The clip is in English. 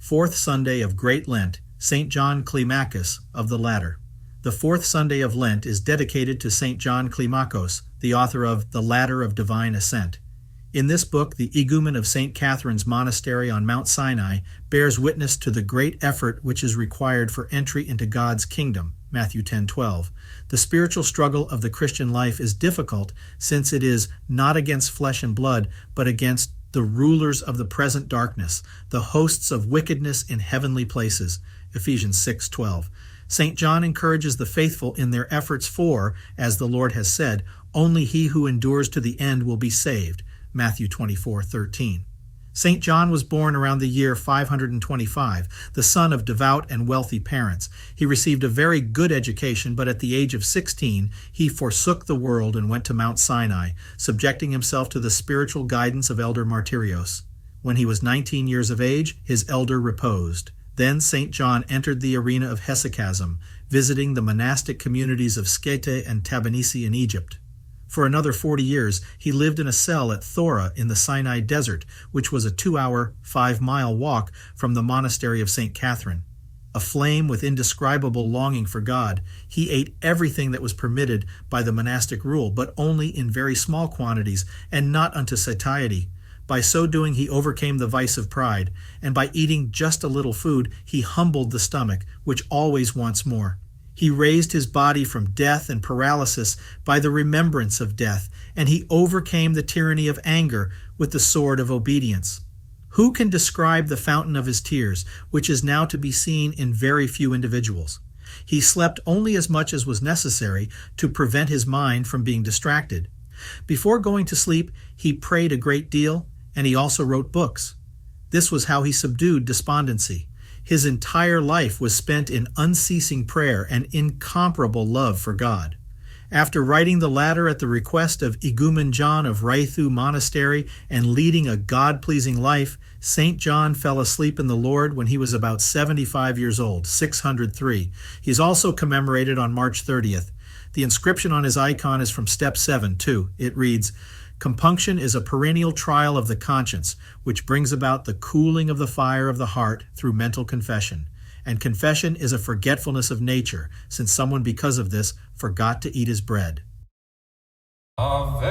fourth Sunday of Great Lent, St. John Climacus of the Ladder. The fourth Sunday of Lent is dedicated to St. John Climacus, the author of The Ladder of Divine Ascent. In this book, the igumen of St. Catherine's Monastery on Mount Sinai bears witness to the great effort which is required for entry into God's kingdom, Matthew 10:12. The spiritual struggle of the Christian life is difficult since it is not against flesh and blood, but against the rulers of the present darkness, the hosts of wickedness in heavenly places, Ephesians 6:12. St. John encourages the faithful in their efforts for, as the Lord has said, only he who endures to the end will be saved, Matthew 24:13. St. John was born around the year 525, the son of devout and wealthy parents. He received a very good education, but at the age of 16, he forsook the world and went to Mount Sinai, subjecting himself to the spiritual guidance of Elder Martyrios. When he was 19 years of age, his elder reposed. Then St. John entered the arena of hesychasm, visiting the monastic communities of Skete and Tabanisi in Egypt. For another 40 years, he lived in a cell at Thora in the Sinai Desert, which was a 2-hour, 5-mile walk from the monastery of St. Catherine. Aflame with indescribable longing for God, he ate everything that was permitted by the monastic rule, but only in very small quantities, and not unto satiety. By so doing, he overcame the vice of pride, and by eating just a little food, he humbled the stomach, which always wants more. He raised his body from death and paralysis by the remembrance of death, and he overcame the tyranny of anger with the sword of obedience. Who can describe the fountain of his tears, which is now to be seen in very few individuals? He slept only as much as was necessary to prevent his mind from being distracted. Before going to sleep, he prayed a great deal, and he also wrote books. This was how he subdued despondency. His entire life was spent in unceasing prayer and incomparable love for God. After writing the Ladder at the request of Igumen John of Raithu Monastery and leading a God-pleasing life, St. John fell asleep in the Lord when he was about 75 years old, 603. He is also commemorated on March 30th. The inscription on his icon is from step 7, too. It reads, "Compunction is a perennial trial of the conscience, which brings about the cooling of the fire of the heart through mental confession. And confession is a forgetfulness of nature, since someone because of this forgot to eat his bread." Ave